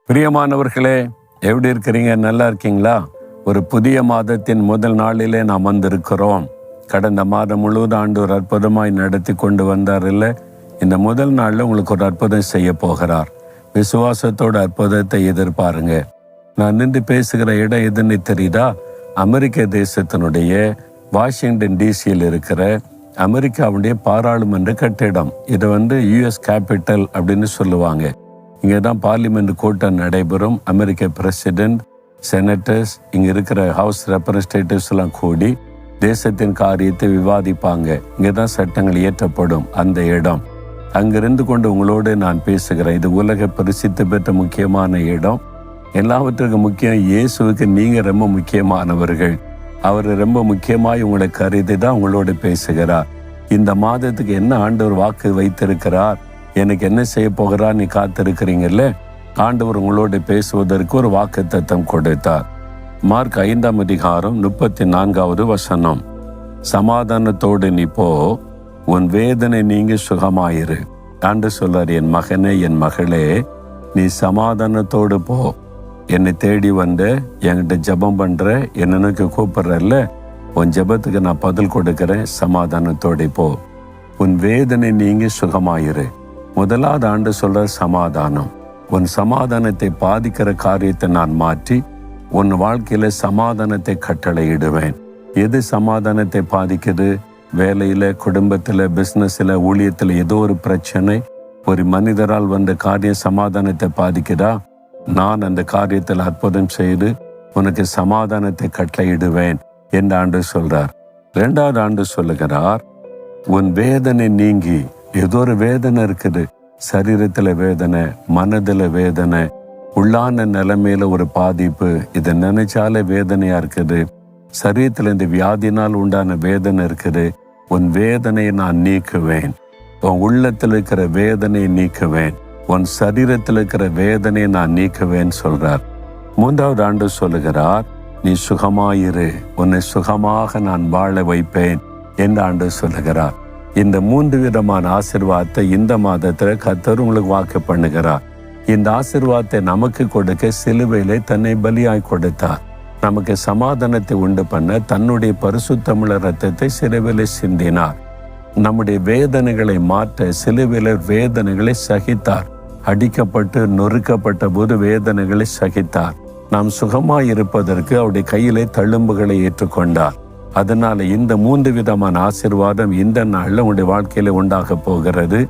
பிரியமானவர்களே, எப்படி இருக்கிறீங்க? நல்லா இருக்கீங்களா? ஒரு புதிய மாதத்தின் முதல் நாளிலே நாம் வந்திருக்கிறோம். கடந்த மாதம் முழுவதும் ஆண்டவர் அற்புதமாய் நடத்தி கொண்டு வந்தார் இல்லை? இந்த முதல் நாளில் உங்களுக்கு ஒரு அற்புதம் செய்ய போகிறார். விசுவாசத்தோட அற்புதத்தை எதிர்பாருங்க. நான் நின்று பேசுகிற இடம் எதுன்னு தெரியுதா? அமெரிக்க தேசத்தினுடைய வாஷிங்டன் டிசியில் இருக்கிற அமெரிக்காவுடைய பாராளுமன்ற கட்டிடம். இது யுஎஸ் கேபிட்டல் அப்படின்னு சொல்லுவாங்க. இங்கே தான் பார்லிமெண்ட் கூட்டம் நடைபெறும். அமெரிக்க பிரசிடென்ட், செனட்டர்ஸ், இங்கே இருக்கிற ஹவுஸ் ரெப்ரஸன்டேட்டிவ்ஸ் எல்லாம் கூடி தேசத்தின் காரியத்தை விவாதிப்பாங்க. இங்கே தான் சட்டங்கள் இயற்றப்படும் அந்த இடம். அங்கிருந்து கொண்டு உங்களோடு நான் பேசுகிறேன். இது உலக பிரசித்தி பெற்ற முக்கியமான இடம். எல்லாவற்றுக்கும் முக்கியம், இயேசுவுக்கு நீங்கள் ரொம்ப முக்கியமானவர்கள். அவர் ரொம்ப முக்கியமாய் உங்களை கருதி தான் உங்களோடு பேசுகிறார். இந்த மாதத்துக்கு என்ன ஆண்டவர் வாக்கு வைத்திருக்கிறார், எனக்கு என்ன செய்ய போகிறார், நீ காத்திருக்கிறீங்கல்ல? ஆண்டவர் உங்களோடு பேசுவதற்கு ஒரு வாக்குத்தத்தம் கொடுத்தார். மார்க் 5ஆம் அதிகாரம் 34வது வசனம். சமாதானத்தோடு நீ போ, உன் வேதனை நீங்கி சுகமாயிரு. ஆண்டு சொல்றார், என் மகனே, என் மகளே, நீ சமாதானத்தோடு போ. என்னை தேடி வந்து என்கிட்ட ஜெபம் பண்ற, என்னன்னு கூப்பிடுறல்ல, உன் ஜெபத்துக்கு நான் பதில் கொடுக்கிறேன். சமாதானத்தோடு போ, உன் வேதனை நீங்கி சுகமாயிரு. முதலாவது ஆண்டு சொல்ற சமாதானம். உன் சமாதானத்தை பாதிக்கிற காரியத்தை நான் மாற்றி உன் வாழ்க்கையில சமாதானத்தை கட்டளையிடுவேன். எது சமாதானத்தை பாதிக்குது? வேலையில, குடும்பத்துல, பிசினஸ்ல, ஊழியத்துல ஏதோ ஒரு பிரச்சனை, ஒரு மனிதரால் வந்த காரியம் சமாதானத்தை பாதிக்குதா? நான் அந்த காரியத்தில் அற்புதம் செய்து உனக்கு சமாதானத்தை கட்டளையிடுவேன் என்று ஆண்டு சொல்றார். 2வது ஆண்டு சொல்லுகிறார், உன் வேதனை நீங்கி. ஏதோ ஒரு வேதனை இருக்குது, சரீரத்துல வேதனை, மனதுல வேதனை, உள்ளான நிலைமையில ஒரு பாதிப்பு, இதை நினைச்சாலே வேதனையா இருக்குது. சரீரத்துல இந்த வியாதினால் உண்டான வேதனை இருக்குது. உன் வேதனையை நான் நீக்குவேன். உன் உள்ளத்தில் இருக்கிற வேதனையை நீக்குவேன். உன் சரீரத்தில் இருக்கிற வேதனையை நான் நீக்குவேன் சொல்றார். 3வது ஆண்டு சொல்லுகிறார், நீ சுகமாயிரு, உன்னை சுகமாக நான் வாழ வைப்பேன் என்று ஆண்டு சொல்லுகிறார். இந்த 3 விதமான ஆசீர்வாதத்தை இந்த மாதத்துல கர்த்தர் உங்களுக்கு வாக்கு பண்ணுகிறார். இந்த ஆசீர்வாதத்தை நமக்கு கொடுக்க சிலுவையிலே தன்னை பலியாய் கொடுத்தார். நமக்கு சமாதானத்தை உண்டு பண்ண தன்னுடைய பரிசுத்தமுள்ள இரத்தத்தை சிலுவையிலே சிந்தினார். நம்முடைய வேதனைகளை மாற்ற சிலுவையில வேதனைகளை சகித்தார். அடிக்கப்பட்டு நொறுக்கப்பட்ட போது வேதனைகளை சகித்தார். நாம் சுகமாய் இருப்பதற்கு அவருடைய கையிலே தழும்புகளை ஏற்றுக்கொண்டார். அதனால இந்த 3 விதமான ஆசீர்வாதம் இந்த நாள்ல உங்களுடைய வாழ்க்கையில உண்டாக போகிறது.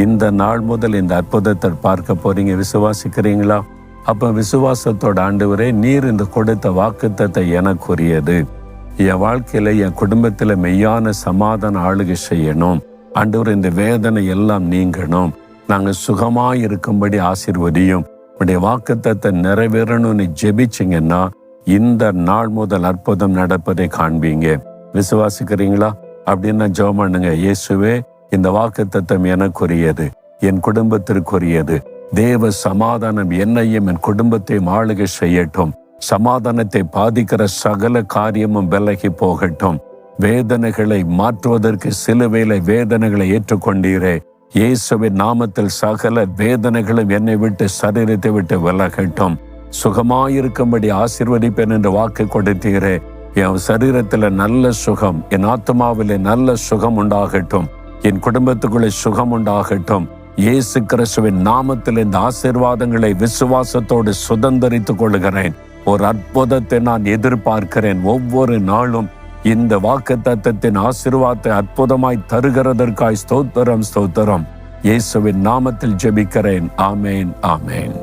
இந்த நாள் முதல் இந்த அற்புதத்தை பார்க்க போறீங்க. விசுவாசிக்கிறீங்களா? அப்ப விசுவாசத்தோட ஆண்டவரே, நீர் இந்த கொடுத்த வாக்குத்தத்தை எனக்குரியது. என் வாழ்க்கையில, என் குடும்பத்துல மெய்யான சமாதான ஆளுகை செய்யணும். ஆண்டவர், இந்த வேதனை எல்லாம் நீங்கணும். நாங்க சுகமாய் இருக்கும்படி ஆசீர்வதியும். உடைய வாக்குத்தத்தை நிறைவேறணும்னு ஜெபிச்சிங்கன்னா இந்த நாள் முதல் அற்புதம் நடப்பதை காண்பீங்க. விசுவாசிக்கிறீங்களா? அப்படின்னா ஜெபம் பண்ணுங்க. இயேசுவே, இந்த வாக்குத்தத்தம் எனக்குரியது, என் குடும்பத்திற்குரியது. தேவ சமாதானம் என்னையும் என் குடும்பத்தையும் ஆளுகை செய்யட்டும். சமாதானத்தை பாதிக்கிற சகல காரியமும் விலகி போகட்டும். வேதனைகளை மாற்றுவதற்கு சிலுவையில வேதனைகளை ஏற்றுக்கொண்டீரே, இயேசுவின் நாமத்தில் சகல வேதனைகளும் என்னை விட்டு, சரீரத்தை விட்டு விலகட்டும். சுகமாயிருக்கும்படி ஆசீர்வதிப்பேன் என்று வாக்கு கொடுத்தீரே, என் சரீரத்துல நல்ல சுகம், என் ஆத்மாவிலே நல்ல சுகம் உண்டாகட்டும். என் குடும்பத்துக்குள்ளே சுகம் உண்டாகட்டும். இயேசு கிறிஸ்துவின் நாமத்தில் இந்த ஆசீர்வாதங்களை விசுவாசத்தோடு சுதந்தரித்துக் கொள்கிறேன். ஒரு அற்புதத்தை நான் எதிர்பார்க்கிறேன். ஒவ்வொரு நாளும் இந்த வாக்குத்தத்தத்தின் ஆசீர்வாதத்தை அற்புதமாய் தருகிறதற்காய் ஸ்தோத்திரம், ஸ்தோத்திரம். இயேசுவின் நாமத்தில் ஜெபிக்கிறேன். ஆமேன், ஆமேன்.